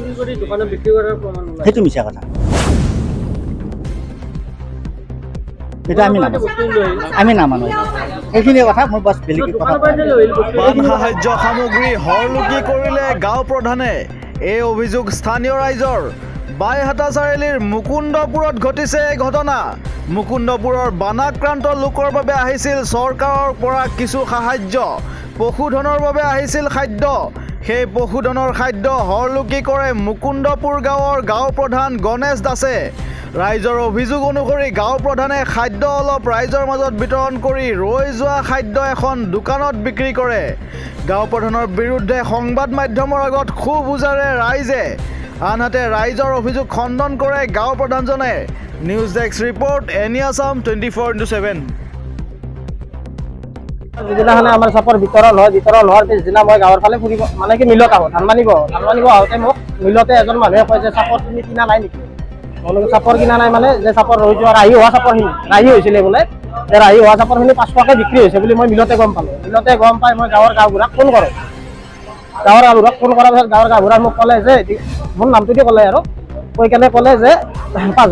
চুৰি কৰি দোকানত বিক্ৰী কৰাৰ প্ৰমাণ ওলাইছে। সেইটো মিছা কথা। এটা আমি নামানো এইখিনি কথা মই বাছ বেলেগ কথা বান সাহায্য সামগ্ৰী হৰলুকি কৰিলে গাঁও প্ৰধানে, এই অভিযোগ স্থানীয় ৰাইজৰ। বাইহাটা চাৰিআলিৰ মুকুন্দপুৰত ঘটিছে এই ঘটনা। মুকুন্দপুৰৰ বানাক্ৰান্ত লোকৰ বাবে আহিছিল চৰকাৰৰ পৰা কিছু সাহায্য, পশুধনৰ বাবে আহিছিল খাদ্য। সেই পশুধনৰ খাদ্য হৰলুকি কৰে মুকুন্দপুৰ গাঁৱৰ গাঁও প্ৰধান গণেশ দাসে। ৰাইজৰ অভিযোগ অনুসৰি গাঁও প্ৰধানে খাদ্য অলপ ৰাইজৰ মাজত বিতৰণ কৰি ৰৈ যোৱা খাদ্য এখন দোকানত বিক্ৰী কৰে। গাঁও প্ৰধানৰ বিৰুদ্ধে সংবাদ মাধ্যমৰ আগত ক্ষোভ উজাৰে ৰাইজে। আনহাতে ৰাইজৰ অভিযোগ খণ্ডন কৰে গাঁও প্ৰধানজনে। News desk report, ANI Assam 24/7। যিদিনাখনে আমাৰ চাপৰ বিতৰণ হোৱাৰ পিছদিনা মই গাঁৱৰ ফালে ফুৰিব মানে কি মিলত আহোঁ, ধান মানিব আহোঁতে মোক মিলতে এজন মানুহে কয় যে চাপৰ তুমি কিনা নাই নেকি? মই চাপৰ কিনা নাই মানে যে চাপৰ ৰৈ যোৱা ৰাহি হোৱা চাপৰখিনি ৰাহি হৈছিলে বোলে, যে ৰাহি হোৱা চাপৰখিনি 500কে বিক্ৰী হৈছে বুলি মই মিলতে গম পালোঁ। মিলতে গম পাই মই গাঁৱৰ গাঁওবুঢ়াক ফোন কৰোঁ। গাঁৱৰ গাঁওবুঢ়াক ফোন কৰাৰ পিছত গাঁৱৰ গাঁওবুঢ়াই মোক ক'লে যে মোৰ নামটো দি ক'লে আৰু কৈ কেনে ক'লে যে 7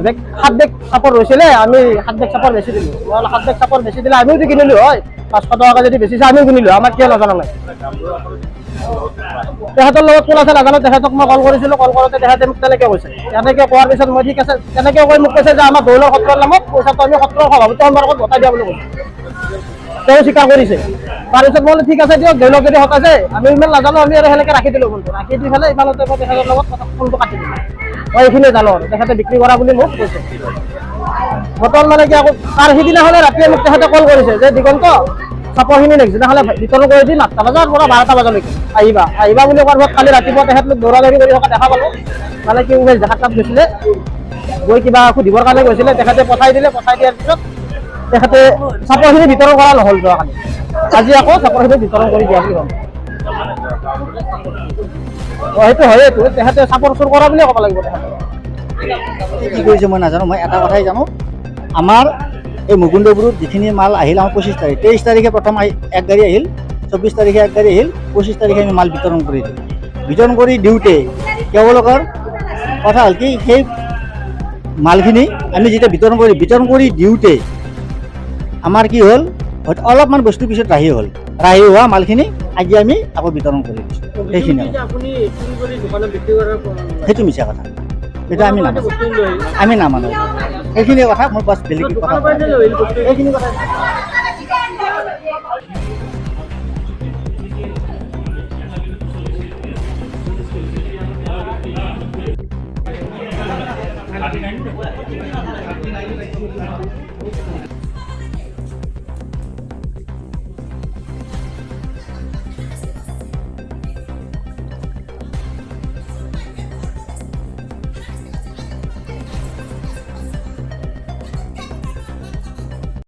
বেগ চাপৰ ৰৈছিলে, আমি 7 বেগ চাপৰ বেছি দিলোঁ। মই 7 বেগ চাপৰ বেছি দিলে আমিওতো কিনিলোঁ হয়, 500 টকাকৈ যদি বেচিছে আমিও কিনিলোঁ, আমাক কিয় নাজানা নাই? তেখেতৰ লগত কোন আছে নাজানো। তেখেতক মই কল কৰিছিলোঁ, কল কৰোঁতে তেখেতে মোক তেনেকৈ কৈছে। তেনেকৈ কোৱাৰ পিছত মই ঠিক আছে তেনেকৈ কৈ মোক কৈছে যে আমাৰ দৌলৰ সত্ৰৰ নামত পইচাটো আমি সত্ৰৰ সভাপতি সম্পৰ্কত গতাই দিয়া বুলি কৈছে। তেওঁ স্বীকাৰ কৰিছে। তাৰপিছত মই ঠিক আছে দিয়ক, দৌলক যদি হতাইছে আমি ইমান নাজানো, আমি আৰু সেনেকৈ ৰাখি দিলোঁ ফোনটো। ৰাখি দি পেলাই ইমানতে মই তেখেতৰ লগত ফোনটো কাটি দিলোঁ। মই এইখিনিয়ে জানো আৰু তেখেতে বিক্ৰী কৰা বুলি মোক কৈছে। বৰ্তমান মানে কি আকৌ তাৰ সিদিনাখনে ৰাতিয়ে মোক তেখেতে কল কৰিছে যে দিগন্ত চাপৰখিনি নেক্সট দিনাখনে বিতৰণ কৰি দিম 8টা বজাৰ পৰা 12টা বজালৈকে আহিবা বুলি কোৱাৰ পিছত কালি ৰাতিপুৱা তেখেতলোক দৌৰাদৌৰি কৰি থকা দেখা পালোঁ। মানে কি উমেশ জেগাত তাত গৈছিলে, গৈ কিবা সুধিবৰ কাৰণে গৈছিলে, তেখেতে পঠাই দিলে। পঠাই দিয়াৰ পিছত তেখেতে চাপৰখিনি বিতৰণ কৰা নহ'ল যোৱাকালি। আজি আকৌ চাপৰখিনি বিতৰণ কৰি দিয়া বুলি হ'ল। সেইটো হয়েইটো, তেখেতে চাপৰ চুৰ কৰা বুলিয়ে ক'ব লাগিব। তেখেতে কি কৰিছে মই নাজানো। মই এটা কথাই জানো, আমাৰ এই মুকুন্দপুৰত যিখিনি মাল আহিল আমাৰ 25 তাৰিখ, 23 তাৰিখে প্ৰথম এক গাড়ী আহিল, 24 তাৰিখে এক গাড়ী আহিল, 25 তাৰিখে আমি মাল বিতৰণ কৰি দিলোঁ। বিতৰণ কৰি দিওঁতে তেওঁলোকৰ কথা হ'ল কি, সেই মালখিনি আমি যেতিয়া বিতৰণ কৰি দিওঁতে আমাৰ কি হ'ল, হয়তো অলপমান বস্তু পিছত ৰাহি হ'ল। ৰাহি হোৱা মালখিনি আজি আমি আকৌ বিতৰণ কৰি দিছোঁ। সেইখিনি সেইটো মিছা কথা। এটা আমি নামানো এইখিনি কথা। মই বাছ বেলেগ কথা এইখিনি কথা